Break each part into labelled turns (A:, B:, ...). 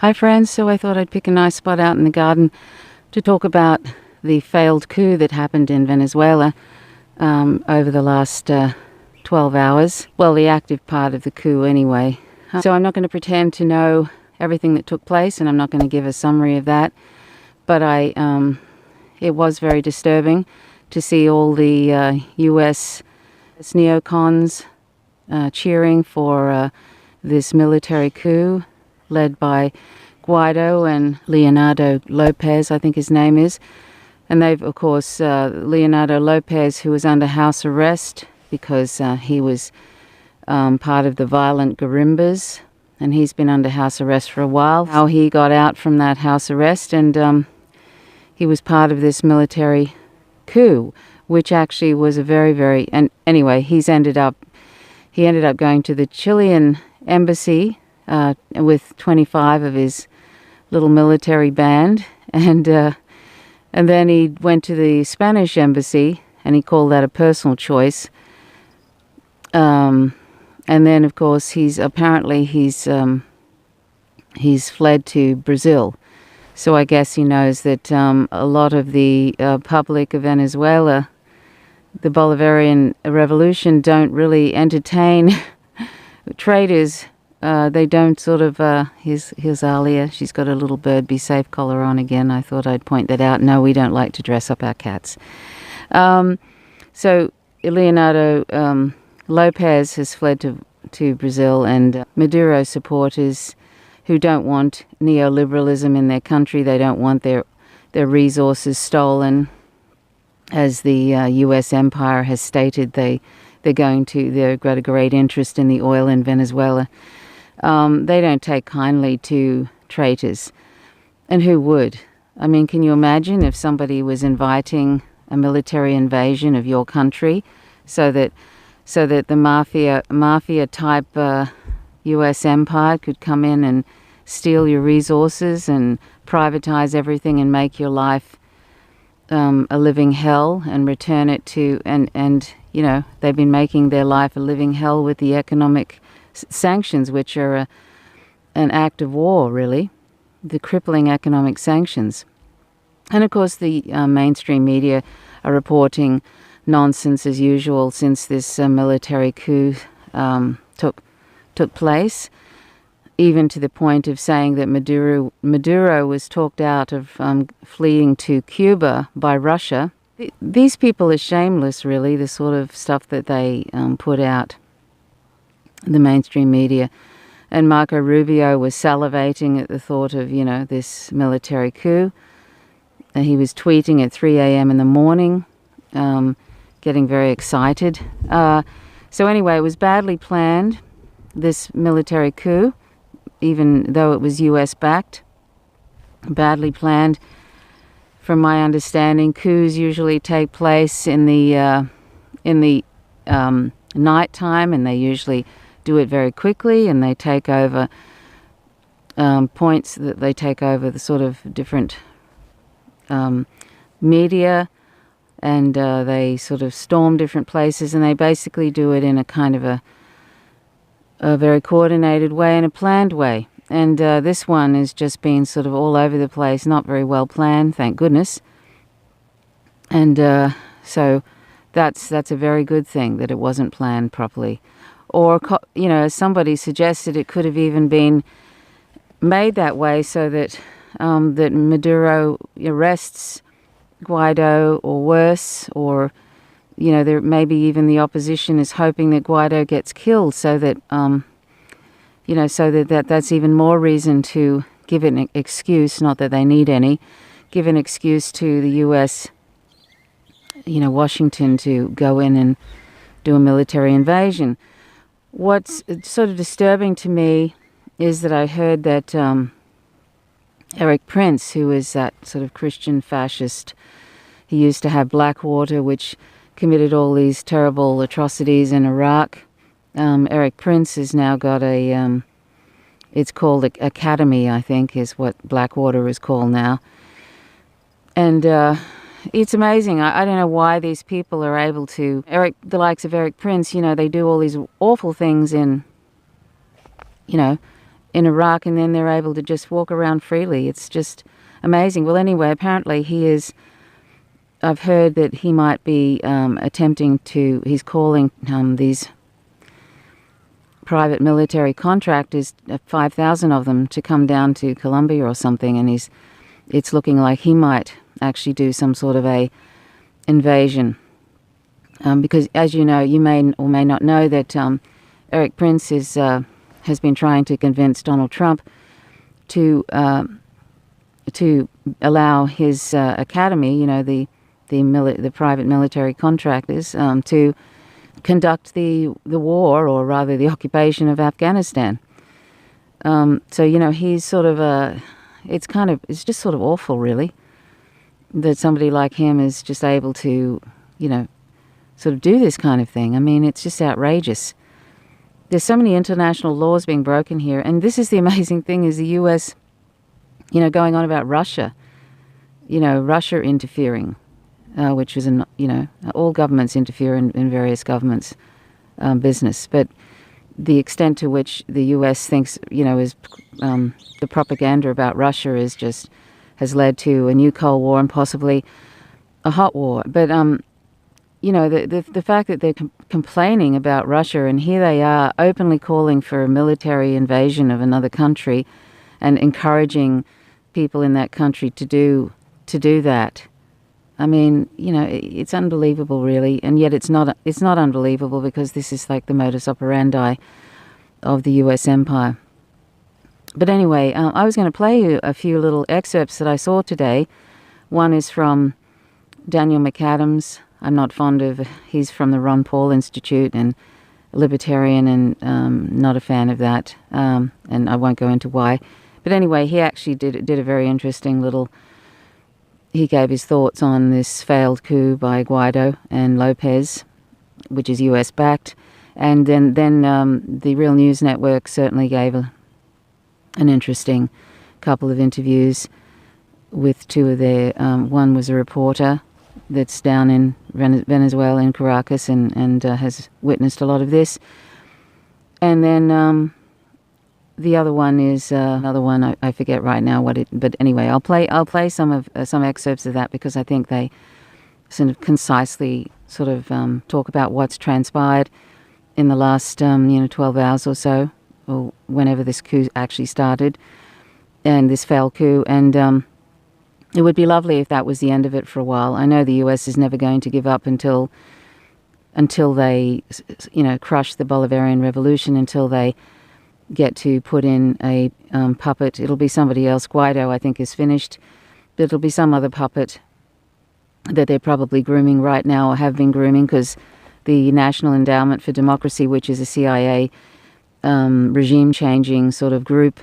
A: Hi friends, so I thought I'd pick a nice spot out in the garden to talk about the failed coup that happened in Venezuela over the last 12 hours. Well, the active part of the coup anyway. So I'm not going to pretend to know everything that took place, and I'm not going to give a summary of that. But it was very disturbing to see all the US neocons cheering for this military coup led by Guaido and Leonardo Lopez, I think his name is. And they've, of course, Leonardo Lopez, who was under house arrest because he was part of the violent Garimbas, and he's been under house arrest for a while. How he got out from that house arrest, and he was part of this military coup, which actually was a very, and anyway, he ended up going to the Chilean embassy with 25 of his little military band, and then he went to the Spanish embassy, and he called that a personal choice. And then, of course, he's fled to Brazil. So I guess he knows that a lot of the public of Venezuela, the Bolivarian revolution, don't really entertain traitors. They don't sort of, here's Alia, she's got a little bird be safe collar on again. I thought I'd point that out. No, we don't like to dress up our cats. So Leonardo Lopez has fled to Brazil, and Maduro supporters who don't want neoliberalism in their country, they don't want their resources stolen. As the US empire has stated, they've got a great interest in the oil in Venezuela. They don't take kindly to traitors. And who would? I mean, can you imagine if somebody was inviting a military invasion of your country so that the mafia type US empire could come in and steal your resources and privatize everything and make your life a living hell and return it to, and you know, they've been making their life a living hell with the economic sanctions, which are an act of war, really, the crippling economic sanctions. And of course the mainstream media are reporting nonsense as usual since this military coup took place, even to the point of saying that Maduro was talked out of fleeing to Cuba by Russia. These people are shameless, really, the sort of stuff that they put out, the mainstream media. And Marco Rubio was salivating at the thought of, you know, this military coup. And he was tweeting at 3 a.m. in the morning, getting very excited. So anyway, it was badly planned, this military coup, even though it was US-backed, badly planned. From my understanding, coups usually take place in the night time, and they usually do it very quickly, and they take over points that they take over the sort of different media, and they sort of storm different places, and they basically do it in a kind of a very coordinated way and a planned way. And this one has just been sort of all over the place, not very well planned, thank goodness. And so that's a very good thing that it wasn't planned properly. Or, you know, as somebody suggested, it could have even been made that way so that that Maduro arrests Guaido, or worse, or, you know, there maybe even the opposition is hoping that Guaido gets killed, so that you know, so that's even more reason to give an excuse, not that they need any, give an excuse to the US, you know, Washington, to go in and do a military invasion. What's sort of disturbing to me is that I heard that Erik Prince, who is that sort of Christian fascist, he used to have Blackwater, which committed all these terrible atrocities in Iraq. Erik Prince has now got a, it's called Academy, I think, is what Blackwater is called now. And it's amazing. I don't know why these people are able to, the likes of Erik Prince, you know, they do all these awful things in, you know, in Iraq, and then they're able to just walk around freely. It's just amazing. Well, anyway, apparently I've heard that he might be he's calling these private military contractors, 5,000 of them, to come down to Colombia or something, and it's looking like he might actually do some sort of a invasion. Because, as you know, you may or may not know that Erik Prince has been trying to convince Donald Trump to allow his academy, the private military contractors, to conduct the war, or rather the occupation of Afghanistan. So he's sort of it's just sort of awful, really, that somebody like him is just able to sort of do this kind of thing. I mean, it's just outrageous. There's so many international laws being broken here, and this is the amazing thing: is the U.S. going on about Russia, Russia interfering, which is all governments interfere in various governments' business, but the extent to which the U.S. thinks is the propaganda about Russia has led to a new Cold War and possibly a hot war. But the fact that they're complaining about Russia, and here they are openly calling for a military invasion of another country and encouraging people in that country to do that. I mean, it's unbelievable, really, and yet it's not unbelievable, because this is like the modus operandi of the U.S. empire. But anyway, I was going to play you a few little excerpts that I saw today. One is from Daniel McAdams. I'm not fond of. He's from the Ron Paul Institute and libertarian, and not a fan of that. And I won't go into why. But anyway, he actually did a very interesting little. He gave his thoughts on this failed coup by Guaido and Lopez, which is US backed, and then the Real News Network certainly gave an interesting couple of interviews with two of their. One was a reporter that's down in Venezuela, in Caracas, and has witnessed a lot of this. And then the other one is another one. I forget right now what it. But anyway, I'll play some excerpts of that, because I think they sort of concisely sort of talk about what's transpired in the last 12 hours or so, or whenever this coup actually started, and this failed coup. And it would be lovely if that was the end of it for a while. I know the US is never going to give up until they, crush the Bolivarian revolution, until they get to put in a puppet. It'll be somebody else. Guaido, I think, is finished, but it'll be some other puppet that they're probably grooming right now, or have been grooming, because the National Endowment for Democracy, which is a CIA regime-changing sort of group,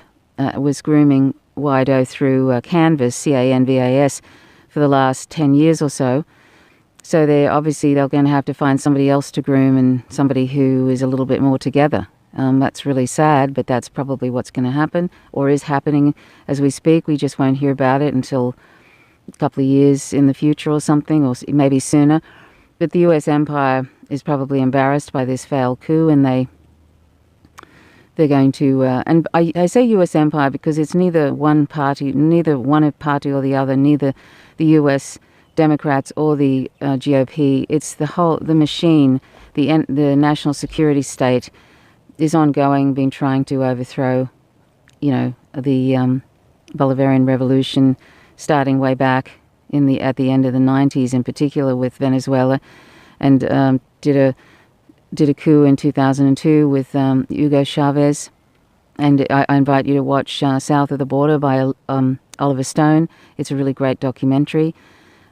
A: was grooming Guaido through Canvas, CANVAS, for the last 10 years or so. So they're going to have to find somebody else to groom, and somebody who is a little bit more together. That's really sad, but that's probably what's going to happen, or is happening as we speak. We just won't hear about it until a couple of years in the future or something, or maybe sooner. But the US empire is probably embarrassed by this failed coup, and they're going to, and I say U.S. empire because it's neither one party or the other, neither the U.S. Democrats or the GOP. It's the machine, the national security state is ongoing, been trying to overthrow, the Bolivarian revolution, starting way back at the end of the 90s, in particular with Venezuela, and did a coup in 2002 with Hugo Chavez. And I invite you to watch South of the Border by Oliver Stone. It's a really great documentary.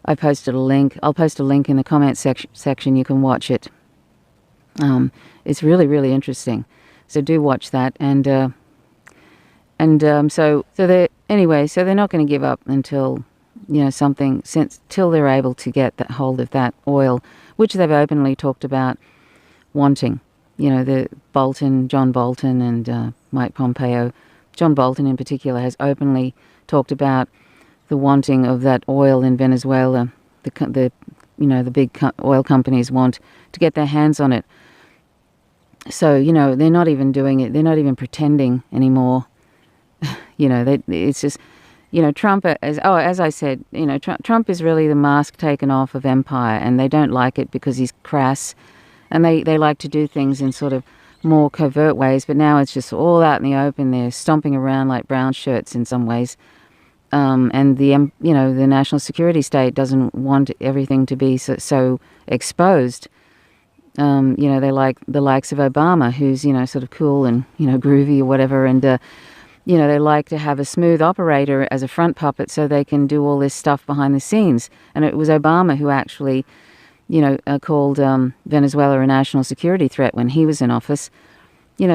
A: I posted a link. I'll post a link in the comment section. You can watch it. It's really, really interesting. So do watch that. So they're not going to give up until till they're able to get that hold of that oil, which they've openly talked about wanting. The John Bolton and Mike Pompeo. John Bolton in particular has openly talked about the wanting of that oil in Venezuela. The big oil companies want to get their hands on it. So, they're not even doing it. They're not even pretending anymore It's just, Trump, as I said, Trump is really the mask taken off of empire, and they don't like it because he's crass, and they like to do things in sort of more covert ways, but now it's just all out in the open. They're stomping around like brown shirts in some ways. And the national security state doesn't want everything to be so exposed. They like the likes of Obama, who's, sort of cool and, groovy or whatever. And, they like to have a smooth operator as a front puppet so they can do all this stuff behind the scenes. And it was Obama who actually, called Venezuela a national security threat when he was in office.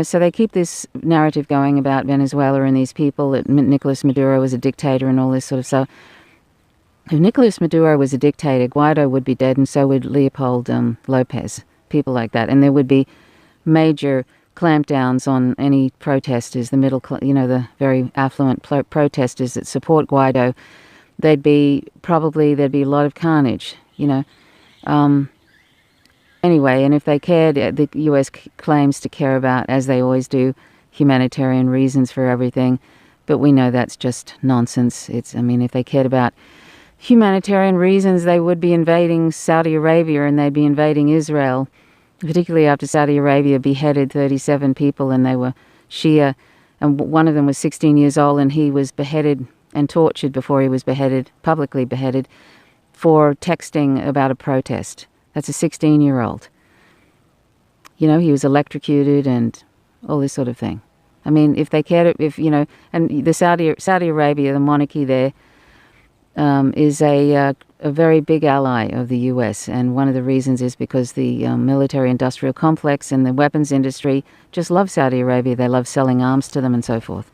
A: So they keep this narrative going about Venezuela and these people, that Nicolas Maduro was a dictator and all this sort of stuff. If Nicolas Maduro was a dictator, Guaido would be dead, and so would Leopoldo Lopez, people like that. And there would be major clampdowns on any protesters, the very affluent protesters that support Guaido. There'd be a lot of carnage, Anyway, and if they cared, the US claims to care about, as they always do, humanitarian reasons for everything. But we know that's just nonsense. If they cared about humanitarian reasons, they would be invading Saudi Arabia, and they'd be invading Israel, particularly after Saudi Arabia beheaded 37 people, and they were Shia, and one of them was 16 years old, and he was beheaded and tortured before he was publicly beheaded, for texting about a protest. That's a 16-year-old. He was electrocuted and all this sort of thing. If they cared, and the Saudi Arabia, the monarchy there, is a very big ally of the US. And one of the reasons is because the military-industrial complex and the weapons industry just love Saudi Arabia. They love selling arms to them and so forth.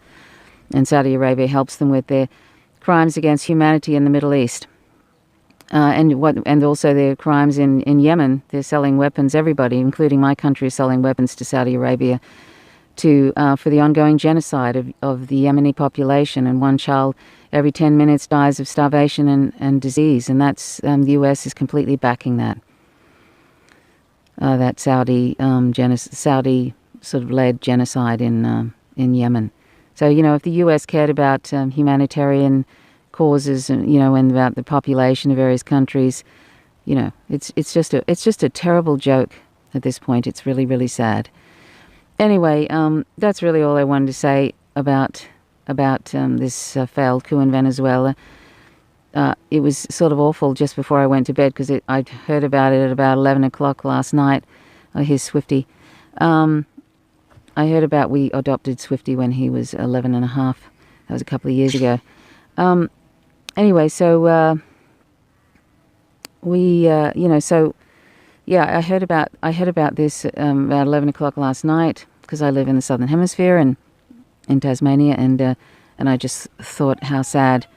A: And Saudi Arabia helps them with their crimes against humanity in the Middle East. And also their crimes in Yemen. They're selling weapons. Everybody, including my country, is selling weapons to Saudi Arabia for the ongoing genocide of the Yemeni population. And one child every 10 minutes dies of starvation and disease. And that's the US is completely backing that. That Saudi sort of led genocide in Yemen. So if the US cared about humanitarian causes and about the population of various countries, it's just a terrible joke at this point. It's really, really sad. Anyway, that's really all I wanted to say about this failed coup in Venezuela. It was sort of awful just before I went to bed, because I'd heard about it at about 11 o'clock last night. Here's Swifty. I heard about, we adopted Swifty when he was 11 and a half. That was a couple of years ago. Anyway, so I heard about this about 11 o'clock last night, because I live in the Southern Hemisphere and in Tasmania, and I just thought how sad.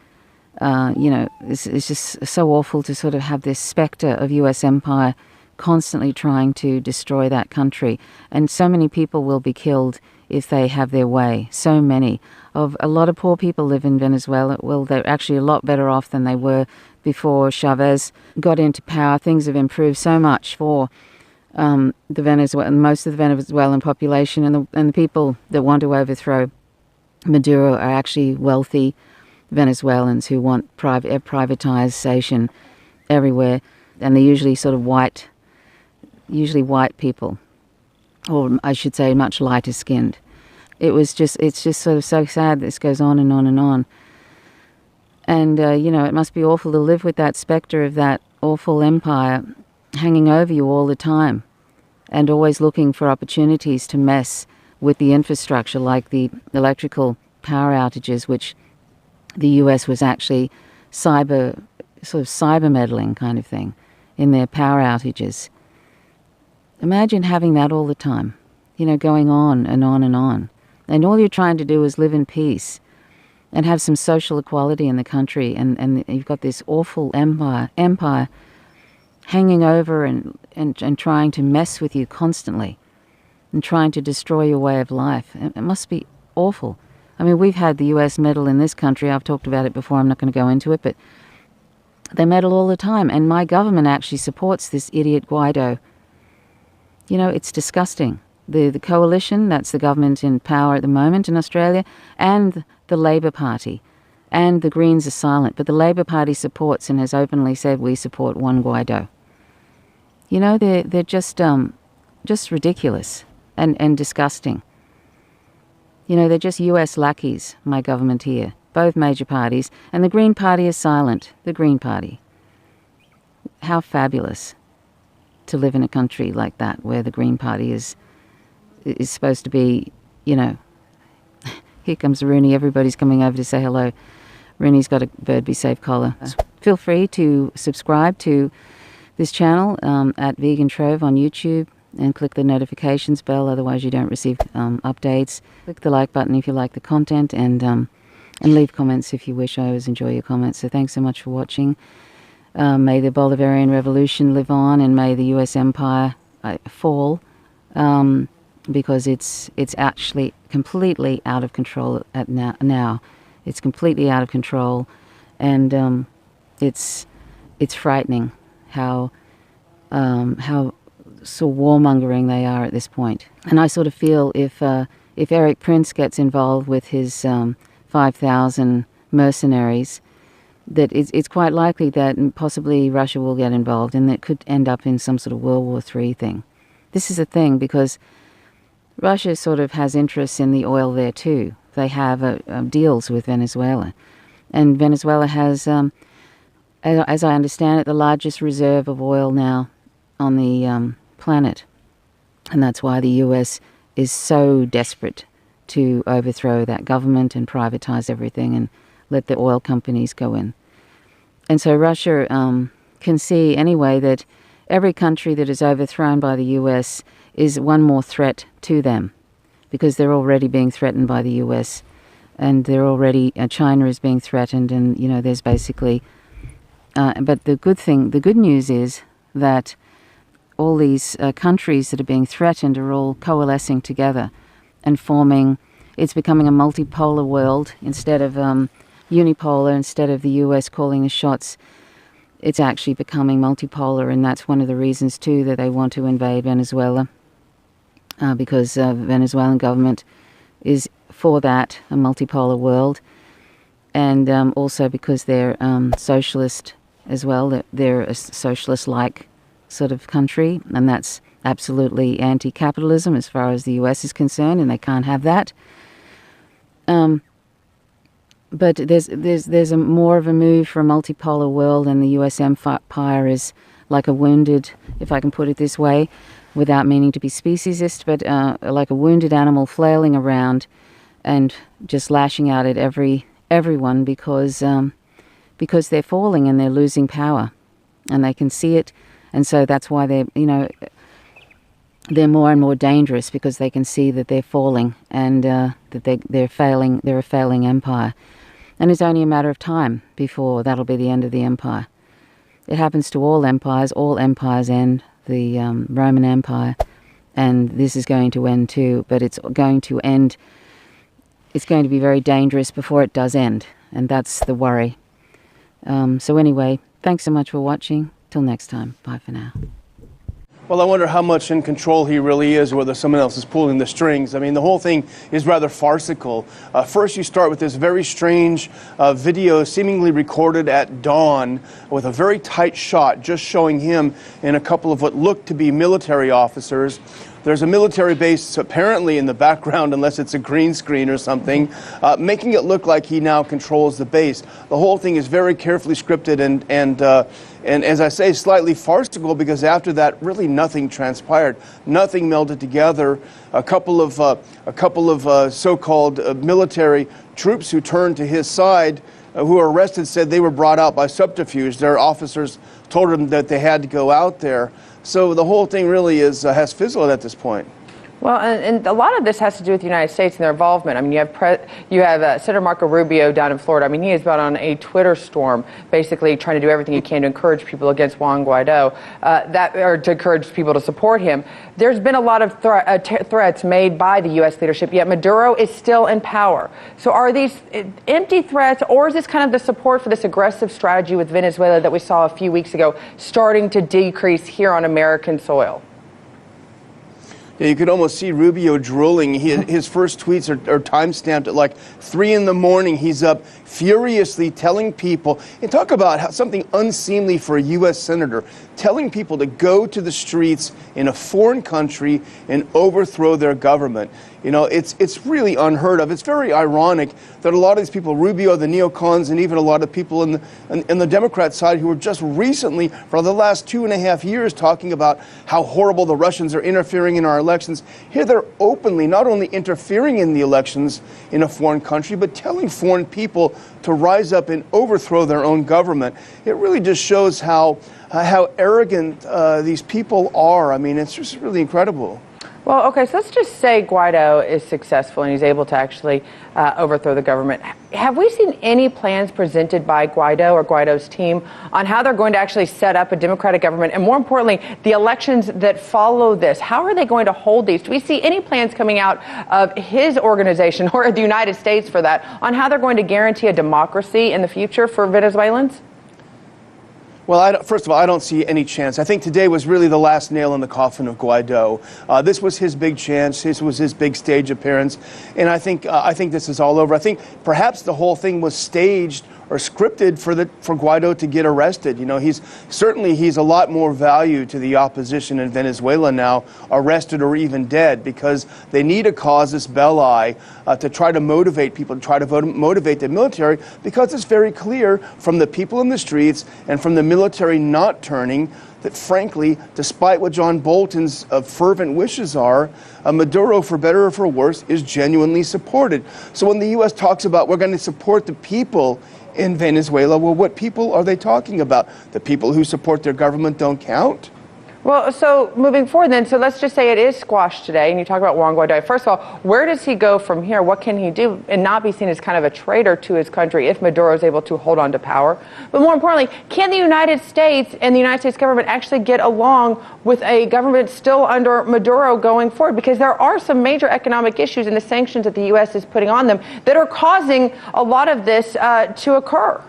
A: It's just so awful to sort of have this spectre of U.S. empire constantly trying to destroy that country, and so many people will be killed if they have their way. So many. A lot of poor people live in Venezuela. Well, they're actually a lot better off than they were before Chavez got into power. Things have improved so much for most of the Venezuelan population, and the people that want to overthrow Maduro are actually wealthy Venezuelans who want privatization everywhere, and they're usually sort of white people, or I should say much lighter skinned. It's just sort of so sad. This goes on and on and on. And, it must be awful to live with that spectre of that awful empire hanging over you all the time, and always looking for opportunities to mess with the infrastructure, like the electrical power outages, which the US was actually cyber meddling kind of thing in their power outages. Imagine having that all the time, going on and on and on. And all you're trying to do is live in peace and have some social equality in the country. And you've got this awful empire hanging over and trying to mess with you constantly and trying to destroy your way of life. It must be awful. We've had the US meddle in this country. I've talked about it before. I'm not going to go into it, but they meddle all the time. And my government actually supports this idiot Guaido. It's disgusting. The coalition, that's the government in power at the moment in Australia, and the Labour Party. And the Greens are silent, but the Labour Party supports and has openly said, we support Juan Guaido. You know, they're just ridiculous and disgusting. You know, they're just US lackeys, my government here, both major parties, and the Green Party is silent, the Green Party. How fabulous to live in a country like that, where the Green Party is supposed to be, you know, here comes Rooney, everybody's coming over to say hello. Rooney's got a Bird Be Safe collar. Feel free to subscribe to this channel at Vegan Trove on YouTube and click the notifications bell, otherwise you don't receive updates. Click the like button if you like the content, and leave comments if you wish. I always enjoy your comments. So thanks so much for watching. May the Bolivarian Revolution live on, and may the US empire fall, because it's actually completely out of control now. It's completely out of control, and it's frightening how so warmongering they are at this point. And I sort of feel if Erik Prince gets involved with his 5,000 mercenaries, that it's quite likely that possibly Russia will get involved, and that could end up in some sort of World War III thing. This is a thing because Russia sort of has interests in the oil there too. They have deals with Venezuela, and Venezuela has, as I understand it, the largest reserve of oil now on the planet, and that's why the US is so desperate to overthrow that government and privatize everything and let the oil companies go in. And so Russia can see anyway that every country that is overthrown by the US is one more threat to them, because they're already being threatened by the US, and they're already, China is being threatened, and you know, there's basically, but the good news is that all these countries that are being threatened are all coalescing together and forming, it's becoming a multipolar world instead of unipolar. Instead of the US calling the shots, it's actually becoming multipolar, and that's one of the reasons too that they want to invade Venezuela, because the Venezuelan government is for that, a multipolar world, and also because they're socialist as well. They're a socialist-like sort of country, and that's absolutely anti-capitalism as far as the US is concerned, and they can't have that. But there's a more of a move for a multipolar world, and the US empire is like a wounded, if I can put it this way, without meaning to be speciesist, but like a wounded animal flailing around and just lashing out at everyone because they're falling and they're losing power, and they can see it, and so that's why they're more and more dangerous, because they can see that they're falling and that they're failing. They're a failing empire, and it's only a matter of time before that'll be the end of the empire. It happens to all empires. All empires end. The Roman Empire, and this is going to end too, but it's going to end, it's going to be very dangerous before it does end, and that's the worry. So anyway, thanks so much for watching. Till next time, bye for now.
B: Well, I wonder how much in control he really is, or whether someone else is pulling the strings. I mean, the whole thing is rather farcical. First, you start with this very strange video seemingly recorded at dawn with a very tight shot just showing him and a couple of what look to be military officers. There's a military base apparently in the background, unless it's a green screen or something, making it look like he now controls the base. The whole thing is very carefully scripted and as I say, slightly farcical, because after that, really nothing transpired. Nothing melded together. A couple of so-called military troops who turned to his side, who were arrested, said they were brought out by subterfuge. Their officers told them that they had to go out there. So the whole thing really has fizzled at this point.
C: Well, and a lot of this has to do with the United States and their involvement. I mean, you have Senator Marco Rubio down in Florida. I mean, he has been on a Twitter storm, basically trying to do everything he can to encourage people against Juan Guaido, or to encourage people to support him. There's been a lot of threats made by the U.S. leadership, yet Maduro is still in power. So are these empty threats, or is this kind of the support for this aggressive strategy with Venezuela that we saw a few weeks ago starting to decrease here on American soil?
B: Yeah, you could almost see Rubio drooling. His first tweets are time-stamped at like 3 in the morning. He's up furiously telling people, and talk about something unseemly for a U.S. senator, telling people to go to the streets in a foreign country and overthrow their government. You know, it's really unheard of. It's very ironic that a lot of these people, Rubio, the neocons, and even a lot of people in the Democrat side who were just recently, for the last 2.5 years, talking about how horrible the Russians are interfering in our elections. Here they're openly not only interfering in the elections in a foreign country, but telling foreign people to rise up and overthrow their own government. It really just shows how arrogant these people are. I mean, it's just really incredible.
C: Well, okay, so let's just say Guaido is successful and he's able to actually overthrow the government. Have we seen any plans presented by Guaido or Guaido's team on how they're going to actually set up a democratic government? And more importantly, the elections that follow this, how are they going to hold these? Do we see any plans coming out of his organization or the United States for that on how they're going to guarantee a democracy in the future for Venezuelans?
B: Well, first of all, I don't see any chance. I think today was really the last nail in the coffin of Guaido. This was his big chance. This was his big stage appearance. And I think this is all over. I think perhaps the whole thing was staged or scripted for Guaido to get arrested. You know, he's a lot more value to the opposition in Venezuela now, arrested or even dead, because they need a casus belli to try to motivate people, to try to motivate the military, because it's very clear from the people in the streets and from the military not turning that, frankly, despite what John Bolton's fervent wishes are, Maduro, for better or for worse, is genuinely supported. So when the U.S. talks about we're going to support the people in Venezuela, well, what people are they talking about? The people who support their government don't count?
C: Well, so moving forward then, so let's just say it is squashed today, and you talk about Juan Guaido. First of all, where does he go from here? What can he do and not be seen as kind of a traitor to his country if Maduro is able to hold on to power? But more importantly, can the United States and the United States government actually get along with a government still under Maduro going forward? Because there are some major economic issues in the sanctions that the U.S. is putting on them that are causing a lot of this to occur.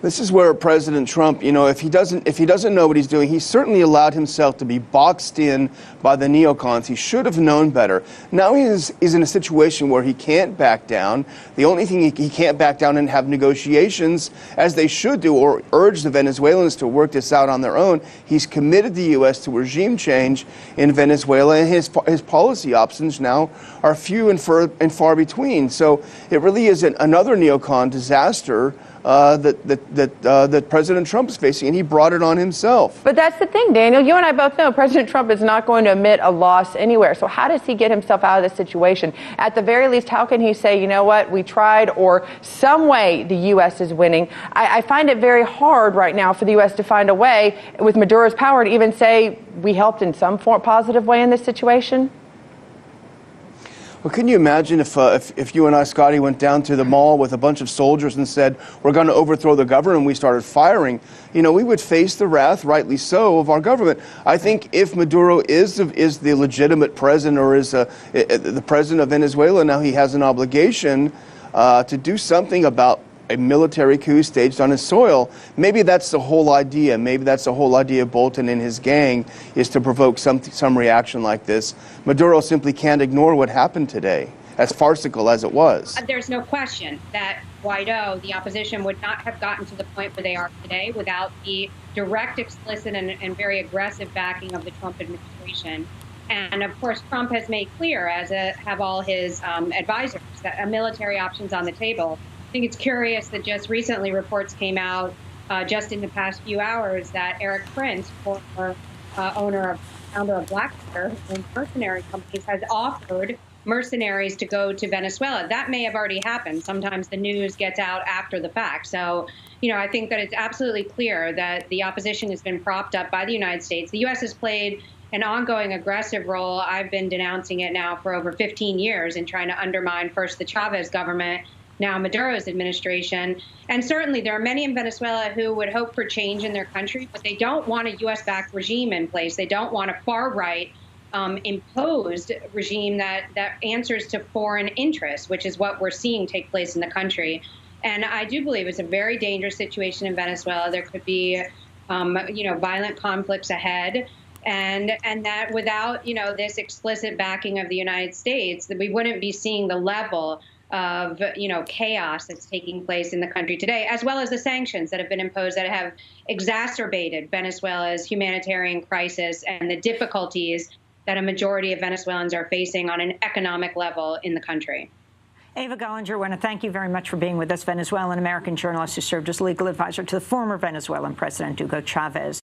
B: This is where President Trump, you know, if he doesn't know what he's doing, he certainly allowed himself to be boxed in by the neocons. He should have known better. Now he's in a situation where he can't back down. The only thing he can't back down and have negotiations, as they should do, or urge the Venezuelans to work this out on their own. He's committed the U.S. to regime change in Venezuela, and his policy options now are few and far between. So it really is another neocon disaster that President Trump is facing, and he brought it on himself.
C: But that's the thing, Daniel. You and I both know President Trump is not going to admit a loss anywhere. So how does he get himself out of this situation? At the very least, how can he say, you know what, we tried, or some way the U.S. is winning? I find it very hard right now for the U.S. to find a way with Maduro's power to even say we helped in some positive way in this situation.
B: Well, can you imagine if you and I, Scotty, went down to the mall with a bunch of soldiers and said, we're going to overthrow the government, and we started firing? You know, we would face the wrath, rightly so, of our government. I think if Maduro is the legitimate president, or is the president of Venezuela, now he has an obligation to do something about a military coup staged on his soil. Maybe that's the whole idea. Maybe that's the whole idea of Bolton and his gang, is to provoke some reaction like this. Maduro simply can't ignore what happened today, as farcical as it was.
D: There's no question that Guaido, the opposition, would not have gotten to the point where they are today without the direct, explicit, and very aggressive backing of the Trump administration. And of course, Trump has made clear, as have all his advisors, that a military option's on the table. I think it's curious that just recently reports came out just in the past few hours that Erik Prince, former founder of Blackwater and mercenary companies, has offered mercenaries to go to Venezuela. That may have already happened. Sometimes the news gets out after the fact. So, you know, I think that it's absolutely clear that the opposition has been propped up by the United States. The U.S. has played an ongoing aggressive role. I've been denouncing it now for over 15 years in trying to undermine first the Chavez government, now Maduro's administration. And certainly there are many in Venezuela who would hope for change in their country, but they don't want a U.S.-backed regime in place. They don't want a far-right imposed regime that answers to foreign interests, which is what we're seeing take place in the country. And I do believe it's a very dangerous situation in Venezuela. There could be, violent conflicts ahead. and that without, this explicit backing of the United States, that we wouldn't be seeing the level of, chaos that's taking place in the country today, as well as the sanctions that have been imposed that have exacerbated Venezuela's humanitarian crisis and the difficulties that a majority of Venezuelans are facing on an economic level in the country.
E: Ava Gollinger, I want to thank you very much for being with us, Venezuelan-American journalist who served as legal advisor to the former Venezuelan President Hugo Chavez.